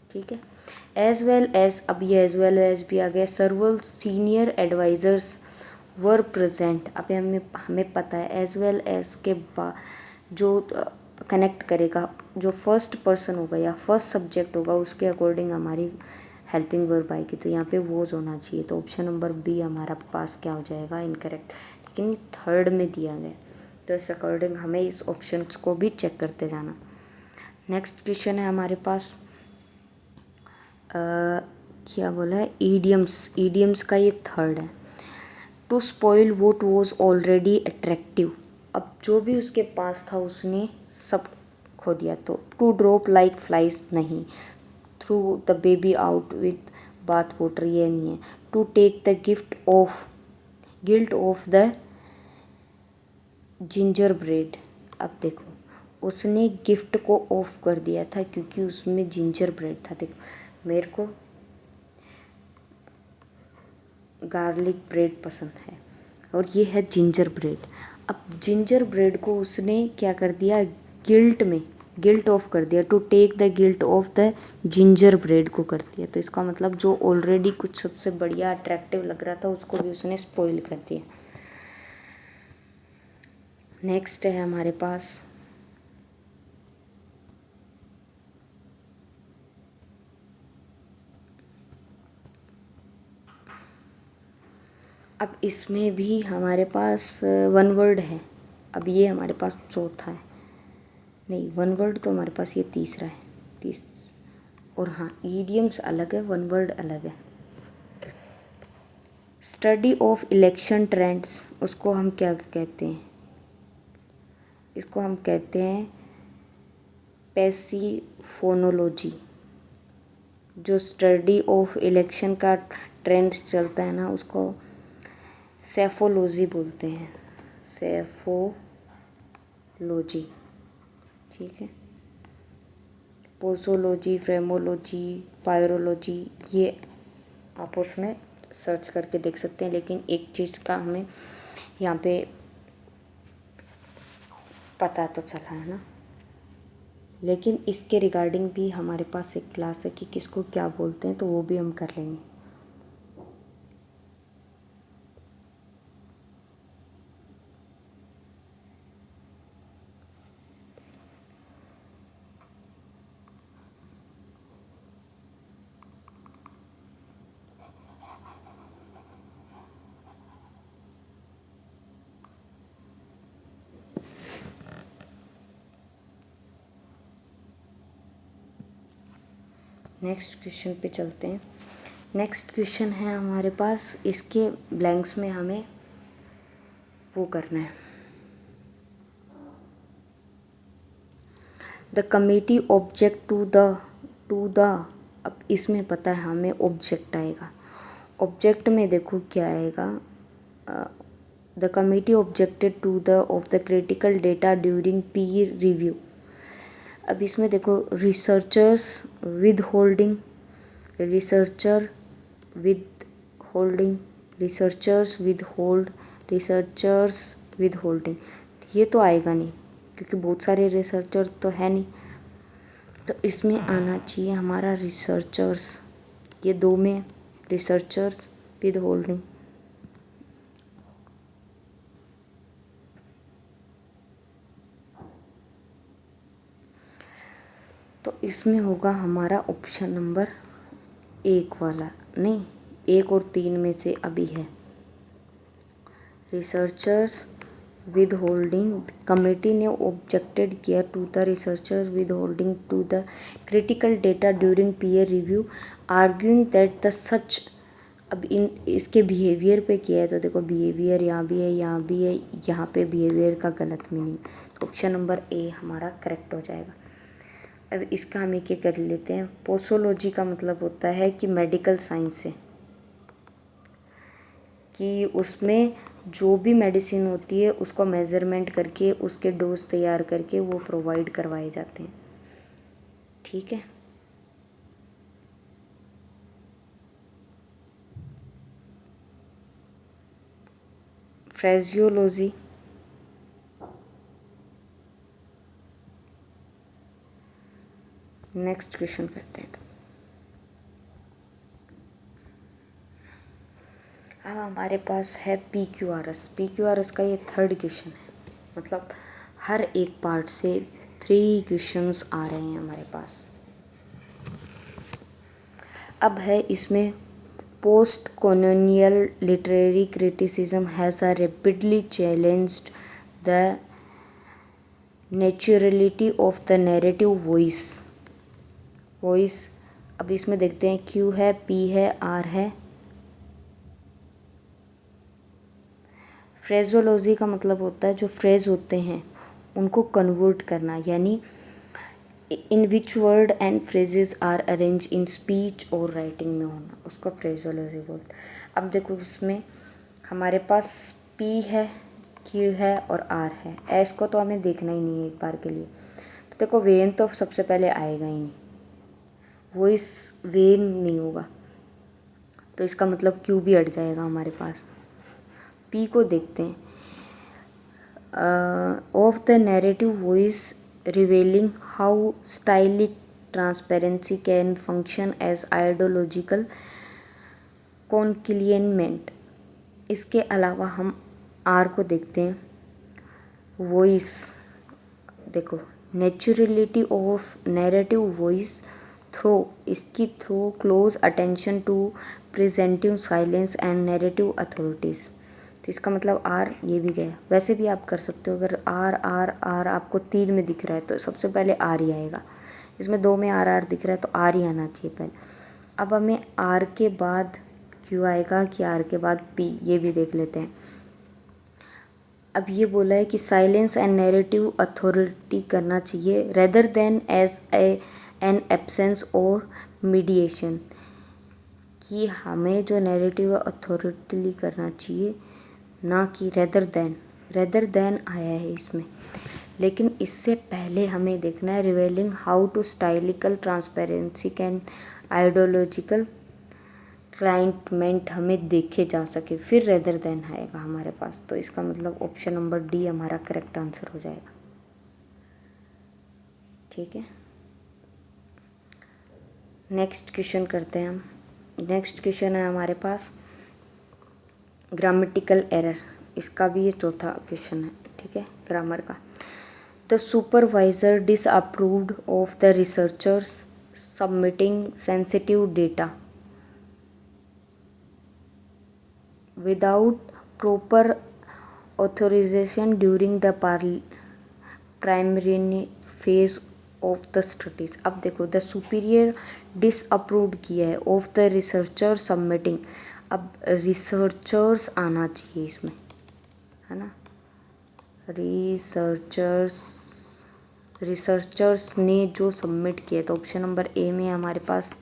ठीक है। एज वेल एज, अब ये एज वेल एज भी आ गया। सर्वल सीनियर एडवाइजर्स वर प्रेजेंट, अब हमें पता है एज वेल एज के बाद जो कनेक्ट करेगा, जो फर्स्ट पर्सन होगा या फर्स्ट सब्जेक्ट होगा उसके अकॉर्डिंग हमारी हेल्पिंग वर्ब आएगी, तो यहाँ पे वोज होना चाहिए। तो ऑप्शन नंबर बी हमारा पास क्या हो जाएगा, इनकरेक्ट, लेकिन ये थर्ड में दिया गया, तो इस अकॉर्डिंग हमें इस ऑप्शन को भी चेक करते जाना। नेक्स्ट क्वेश्चन है हमारे पास क्या बोला है, ईडियम्स। ईडियम्स का ये थर्ड है। To spoil what was already attractive, अब जो भी उसके पास था उसने सब खो दिया। तो टू ड्रॉप लाइक फ्लाइज नहीं, throw the baby out with bath water ये नहीं है। To take the gilt off the ginger bread, अब देखो उसने गिफ्ट को ऑफ कर दिया था क्योंकि उसमें जिंजर ब्रेड था। देखो मेरे को गार्लिक ब्रेड पसंद है और ये है जिंजर ब्रेड। अब जिंजर ब्रेड को उसने क्या कर दिया, गिल्ट ऑफ कर दिया। To take the gilt off the ginger bread को कर दिया। तो इसका मतलब जो ऑलरेडी कुछ सबसे बढ़िया अट्रैक्टिव लग रहा था उसको भी उसने स्पॉइल कर दिया। नेक्स्ट है हमारे पास अब इसमें भी हमारे पास वन वर्ड है। अब ये हमारे पास चौथा है, नहीं वन वर्ड तो हमारे पास ये तीसरा है, और हाँ ईडियम्स अलग है, वन वर्ड अलग है। स्टडी ऑफ इलेक्शन ट्रेंड्स, उसको हम क्या कहते हैं, इसको हम कहते हैं पैसिफोनोलॉजी। जो स्टडी ऑफ इलेक्शन का ट्रेंड्स चलता है ना उसको सेफोलॉजी बोलते हैं, सेफोलॉजी, ठीक है। पोसोलॉजी, फ्रेमोलॉजी, पायरोलॉजी, ये आप उसमें सर्च करके देख सकते हैं। लेकिन एक चीज़ का हमें यहाँ पे पता तो चला है ना, लेकिन इसके रिगार्डिंग भी हमारे पास एक क्लास है कि किसको क्या बोलते हैं, तो वो भी हम कर लेंगे। नेक्स्ट क्वेश्चन पे चलते हैं। नेक्स्ट क्वेश्चन है हमारे पास, इसके ब्लैंक्स में हमें वो करना है। The committee object to the, अब इसमें पता है हमें ऑब्जेक्ट आएगा। ऑब्जेक्ट में देखो क्या आएगा, the committee objected to the of the critical data during peer review. अब इसमें देखो researcher withholding, researchers withholding, ये तो आएगा नहीं क्योंकि बहुत सारे रिसर्चर तो है नहीं। तो इसमें आना चाहिए हमारा रिसर्चर्स, ये दो में रिसर्चर्स विद होल्डिंग। इसमें होगा हमारा ऑप्शन नंबर 1 वाला, नहीं 1 और 3 में से अभी है। रिसर्चर्स विद होल्डिंग कमेटी ने ऑब्जेक्टेड किया to the researchers withholding to the critical data during peer review arguing that the such. अब इसके बिहेवियर पे किया है तो देखो बिहेवियर यहाँ भी है, यहाँ भी है, यहाँ पे बिहेवियर का गलत मीनिंग, तो ऑप्शन नंबर ए हमारा करेक्ट हो जाएगा। अब इसका हम एक कर लेते हैं। पोसोलॉजी का मतलब होता है कि मेडिकल साइंस है, कि उसमें जो भी मेडिसिन होती है उसको मेज़रमेंट करके उसके डोज तैयार करके वो प्रोवाइड करवाए जाते हैं। ठीक है, फ्रेजियोलॉजी नेक्स्ट क्वेश्चन करते हैं। अब हमारे पास है PQRS। PQRS का ये 3rd क्वेश्चन है, मतलब हर एक पार्ट से 3 क्वेश्चंस आ रहे हैं हमारे पास। अब है इसमें post colonial literary criticism has a rapidly challenged the naturality of the narrative voice. अब इसमें देखते हैं Q है, P है, R है। फ्रेजोलॉजी का मतलब होता है जो फ्रेज होते हैं उनको कन्वर्ट करना, यानी in which word and phrases are arrange in speech और राइटिंग में होना, उसको फ्रेजोलॉजी बोलते हैं। अब देखो इसमें हमारे पास P है, Q है और R है। S को तो हमें देखना ही नहीं है एक बार के लिए, तो देखो वेन तो सबसे पहले आएगा ही नहीं, वॉइस वेन नहीं होगा, तो इसका मतलब Q भी हट जाएगा हमारे पास। P को देखते हैं। Of the narrative voice revealing how stylistic transparency can function as ideological concealment. इसके अलावा हम R को देखते हैं। वॉइस देखो, नेचुरलिटी ऑफ नैरेटिव वॉइस इसकी through close attention to pregnant silence and narrative authorities, तो इसका मतलब R ये भी गया। वैसे भी आप कर सकते हो, अगर R आपको 3 में दिख रहा है तो सबसे पहले R ही आएगा। इसमें 2 में R दिख रहा है तो R ही आना चाहिए पहले। अब हमें R के बाद Q आएगा कि R के बाद P, ये भी देख लेते हैं। अब ये बोला है कि साइलेंस एंड नैरेटिव अथॉरिटी करना चाहिए rather than as an absence और मीडिएशन, कि हमें जो नैरेटिव अथॉरिटी करना चाहिए ना कि रेदर देन आया है इसमें। लेकिन इससे पहले हमें देखना है revealing how to stylistical transparency can ideological concealment हमें देखे जा सके, फिर रेदर देन आएगा हमारे पास, तो इसका मतलब ऑप्शन नंबर D हमारा करेक्ट आंसर हो जाएगा। ठीक है, नेक्स्ट क्वेश्चन करते हैं हम। नेक्स्ट क्वेश्चन है हमारे पास ग्रामेटिकल एरर, इसका भी ये 4था क्वेश्चन है। ठीक है, ग्रामर का। The supervisor disapproved of the researchers submitting sensitive data without proper authorisation during the primary phase of the studies. अब देखो, द सुपीरियर डिसअप्रूव्ड किया है ऑफ द रिसर्चर सबमिटिंग। अब रिसर्चर्स आना चाहिए इसमें, है ना, रिसर्चर्स ने जो सबमिट किया, तो ऑप्शन नंबर A में हमारे पास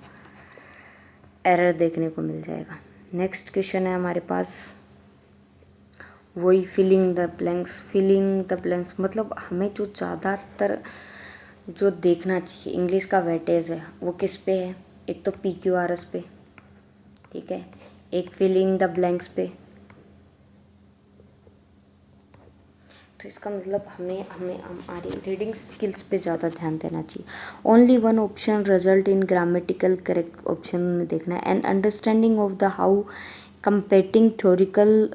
एरर देखने को मिल जाएगा। नेक्स्ट क्वेश्चन है हमारे पास वही फिलिंग द ब्लैंक्स मतलब हमें जो ज़्यादातर जो देखना चाहिए इंग्लिश का वेटेज है वो किस पे है, एक तो PQRS पे, ठीक है, एक फिलिंग द ब्लैंक्स पे। तो इसका मतलब हमें हमारी रीडिंग स्किल्स पे ज़्यादा ध्यान देना चाहिए। Only one option result in grammatical correct option में देखना है। And understanding of the how competing theoretical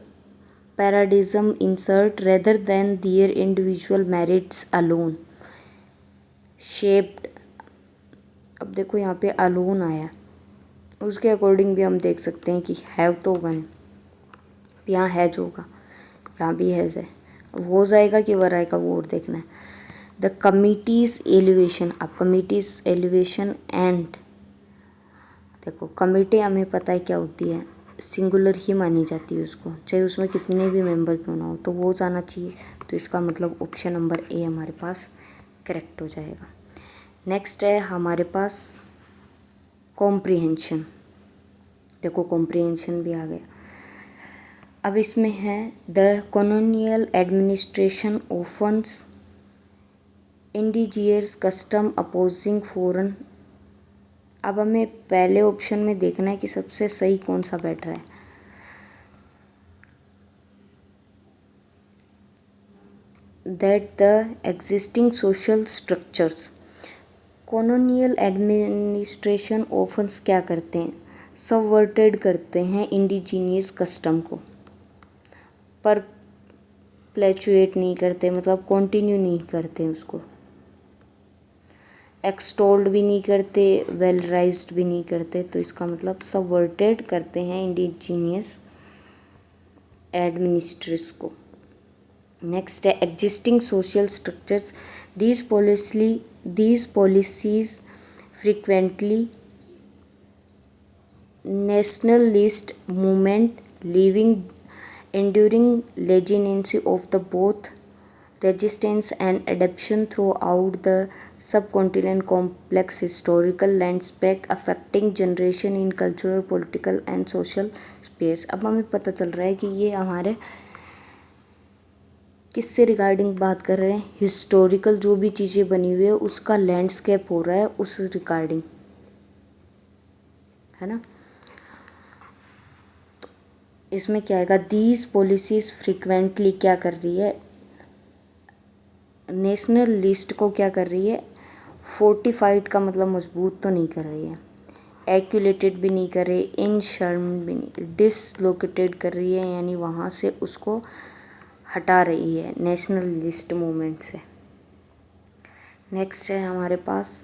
paradigm insert rather than their individual merits alone shaped अब देखो यहाँ पे अलोन आया, उसके अकॉर्डिंग भी हम देख सकते हैं कि हैव तो होगा नहीं, यहाँ हैज होगा, यहाँ भी हैज है। अब हो जाएगा कि वर आएगा वो और देखना है। द कमिटीज़ एलिवेशन, अब कमिटीज़ एलिवेशन एंड, देखो कमेटी हमें पता है क्या होती है, सिंगुलर ही मानी जाती है उसको, चाहे उसमें कितने भी मेंबर क्यों ना हो, तो वो जाना चाहिए। तो इसका मतलब ऑप्शन नंबर ए हमारे पास करेक्ट हो जाएगा। नेक्स्ट है हमारे पास कॉम्प्रिहेंशन, देखो कॉम्प्रिहेंशन भी आ गया। अब इसमें है the colonial administration offence indigenous custom opposing foreign. अब हमें पहले ऑप्शन में देखना है कि सबसे सही कौन सा बैठ रहा है। That the existing social structures, colonial administration offence क्या करते हैं, सबवर्टेड करते हैं इंडिजीनियस कस्टम को, पर प्लेचुएट नहीं करते, मतलब कंटिन्यू नहीं करते उसको, एक्सटोल्ड भी नहीं करते, वेल राइज्ड भी नहीं करते। तो इसका मतलब सबवर्टेड करते हैं इंडिजीनियस एडमिनिस्ट्रेस को। नेक्स्ट है existing social structures, these policies frequently nationalist movement leaving enduring legacy of the both resistance and adaptation throughout the subcontinent, complex historical landscape affecting generation in cultural, political and social spheres। अब हमें पता चल रहा है कि ये हमारे किससे रिगार्डिंग बात कर रहे हैं, हिस्टोरिकल जो भी चीज़ें बनी हुई है उसका लैंडस्केप हो रहा है उस रिगार्डिंग, है ना। इसमें क्या आएगा, दीज पॉलिसीज फ्रीक्वेंटली क्या कर रही है, नेशनल लिस्ट को क्या कर रही है, फोर्टिफाइड का मतलब मजबूत तो नहीं कर रही है, एक्यूलेटेड भी नहीं कर रही, इनशर्म भी नहीं, डिसलोकेटेड कर रही है, यानी वहाँ से उसको हटा रही है नेशनल लिस्ट मूवमेंट से। नेक्स्ट है हमारे पास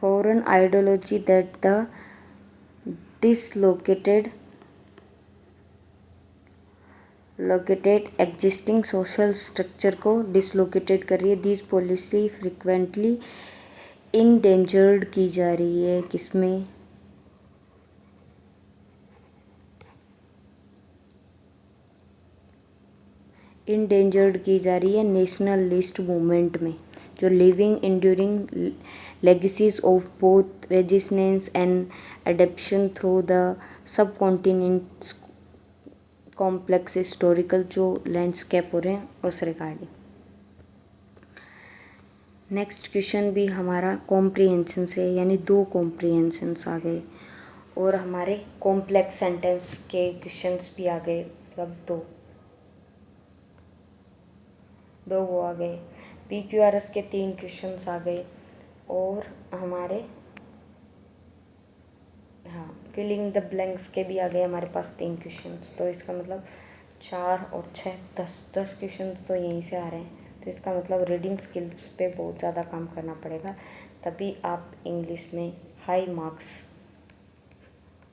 foreign ideology that the dislocated existing social structure को डिसलोकेटेड कर रही है। दिस पॉलिसी फ्रिक्वेंटली इंडेंजर्ड की जा रही है, किसमें, इंडेंजर्ड की जा रही है नेशनल लिस्ट मूवमेंट में, जो living enduring legacies of both resistance and adaptation through the sub continents complex historical जो लैंडस्केप हो रहे हैं उस रिगार्डिंग। नेक्स्ट क्वेश्चन भी हमारा कॉम्प्रिहेंशन से, यानी 2 कॉम्प्रिहेंशंस आ गए और हमारे कॉम्प्लेक्स सेंटेंस के क्वेश्चंस भी आ गए, मतलब दो वो आ गए। PQRS के 3 क्वेश्चंस आ गए और हमारे फिलिंग द ब्लैंक्स के भी आ गए हमारे पास 3 क्वेश्चंस। तो इसका मतलब 4 और 6 10 क्वेश्चंस तो यहीं से आ रहे हैं। तो इसका मतलब रीडिंग स्किल्स पे बहुत ज़्यादा काम करना पड़ेगा, तभी आप इंग्लिश में हाई मार्क्स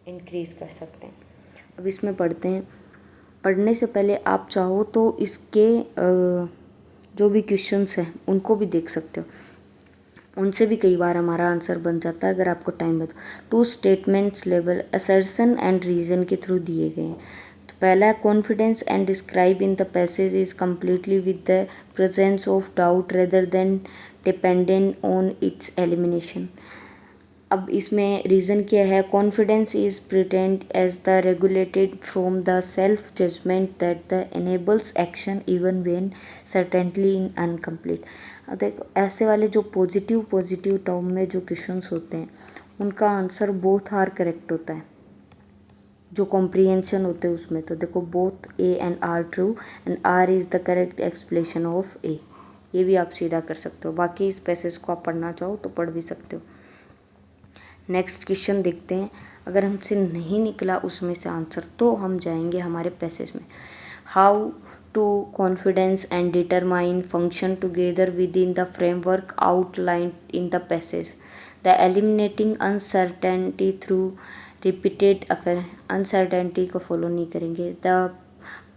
इंक्रीज़ कर सकते हैं। अब इसमें पढ़ते हैं। पढ़ने से पहले आप चाहो तो इसके जो भी क्वेश्चंस हैं उनको भी देख सकते हो, उनसे भी कई बार हमारा आंसर बन जाता है अगर आपको टाइम बता। 2 statements level assertion and reason के थ्रू दिए गए हैं। तो पहला है confidence and describe in the passage is completely with the presence of doubt rather than dependent on its elimination. अब इसमें रीज़न क्या है, confidence is pretend as the regulated from the self judgement that the enables action even when certainly in incomplete. अब देखो ऐसे वाले जो positive term में जो क्वेश्चंस होते हैं उनका आंसर बोथ आर करेक्ट होता है। जो कॉम्प्रिहेंशन होते हैं उसमें तो देखो both A and R true and R is the correct explanation of A, ये भी आप सीधा कर सकते हो। बाकी इस पैसेज को आप पढ़ना चाहो तो पढ़ भी सकते हो। नेक्स्ट क्वेश्चन देखते हैं। अगर हमसे नहीं निकला उसमें से आंसर तो हम जाएंगे हमारे पैसेज में। How to confidence and determine function together within the framework outlined in the passage. The eliminating uncertainty through repeated uncertainty को follow नहीं करेंगे. The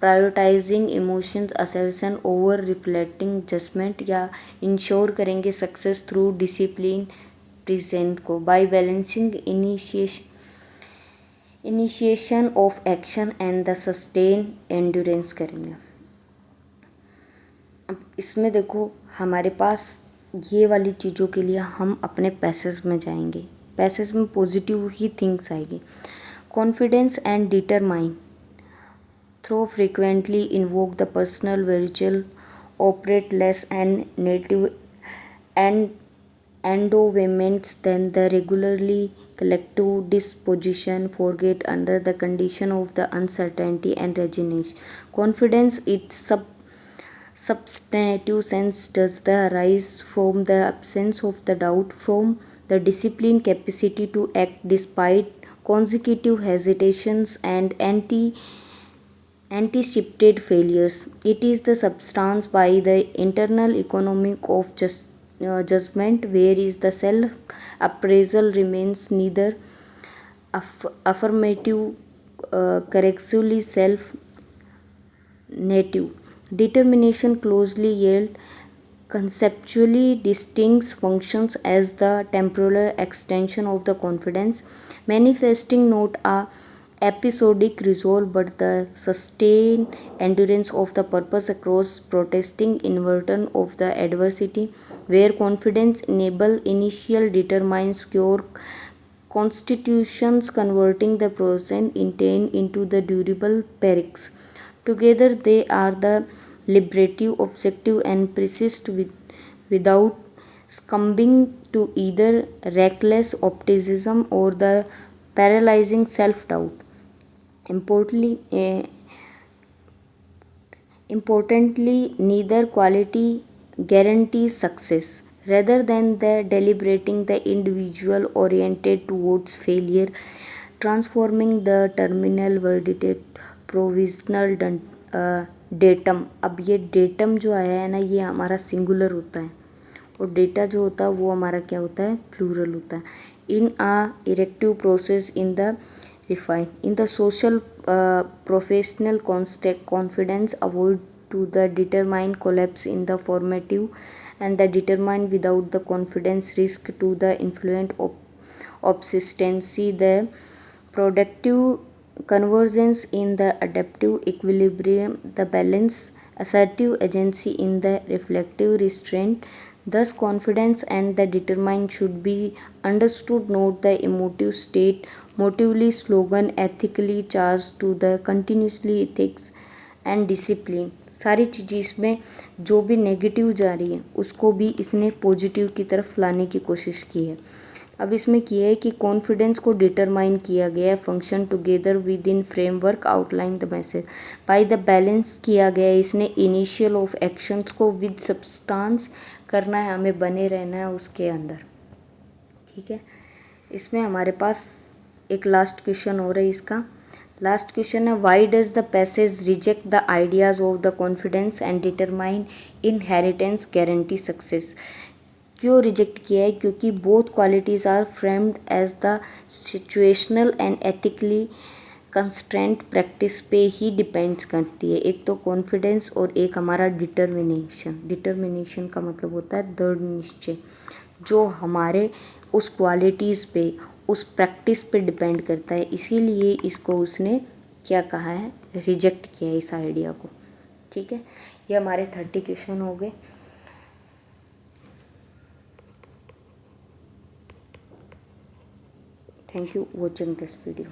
prioritizing emotions assertion over reflecting judgment या इंश्योर करेंगे सक्सेस थ्रू डिसिप्लिन प्रेजेंट को by balancing initiation of action and the sustain endurance करेंगे. अब इसमें देखो हमारे पास ये वाली चीज़ों के लिए हम अपने पैसेज में जाएंगे. पैसेज में पॉजिटिव ही थिंग्स आएगी. Confidence and determine throw frequently invoke the personal virtual operate less and native and endowments than the regularly collective disposition forget under the condition of the uncertainty and resignation. Confidence its substantive sense does the arise from the absence of the doubt, from the disciplined capacity to act despite consecutive hesitations and anticipated failures. It is the substance by the internal economic of judgment, whereas the self appraisal remains neither affirmative correctly self native. Determination closely yielded conceptually distinct functions as the temporal extension of the confidence, manifesting not a episodic resolve but the sustained endurance of the purpose across protesting inversion of the adversity, where confidence enable initial determines cure constitutions converting the present intent into the durable perix. Together they are the liberative objective and persist without succumbing to either reckless optimism or the paralyzing self-doubt. Importantly, neither quality guarantees success. Rather than the deliberating the individual oriented towards failure, transforming the terminal verdict provisional datum. अब ये datum जो आया है ना, ये हमारा singular होता है और डेटा जो होता है वो हमारा क्या होता है, प्लूरल होता है. इन आ इरेक्टिव process in the refine in the social professional confidence avoid to the determine collapse in the formative and the determine without the confidence risk to the influent obsistency, the productive convergence in the adaptive equilibrium, the balance assertive agency in the reflective restraint. Thus confidence and the determine should be understood not the emotive state, motively slogan ethically charged to the continuously ethics and discipline. सारी चीज़ें इसमें जो भी negative जा रही है उसको भी इसने पॉजिटिव की तरफ लाने की कोशिश की है. अब इसमें किया है कि कॉन्फिडेंस को डिटरमाइन किया गया है function together with in framework outline the message by the balance किया गया है. इसने इनिशियल ऑफ एक्शंस को विद सब्सटेंस करना है, हमें बने रहना है उसके अंदर. ठीक है. इसमें हमारे पास एक लास्ट क्वेश्चन हो रहा है. इसका लास्ट क्वेश्चन है why does the passage reject the ideas of the confidence and determine inheritance guarantee success. क्यों रिजेक्ट किया है? क्योंकि both qualities are framed as the situational and ethically constraint practice पे ही डिपेंड्स करती है. एक तो कॉन्फिडेंस और एक हमारा डिटर्मिनेशन. डिटर्मिनेशन का मतलब होता है दृढ़ निश्चय, जो हमारे उस क्वालिटीज़ पे उस प्रैक्टिस पे डिपेंड करता है. इसीलिए इसको उसने क्या कहा है, रिजेक्ट किया है इस आइडिया को. ठीक है. ये हमारे 30 क्वेश्चन हो गए. Thank you watching this video.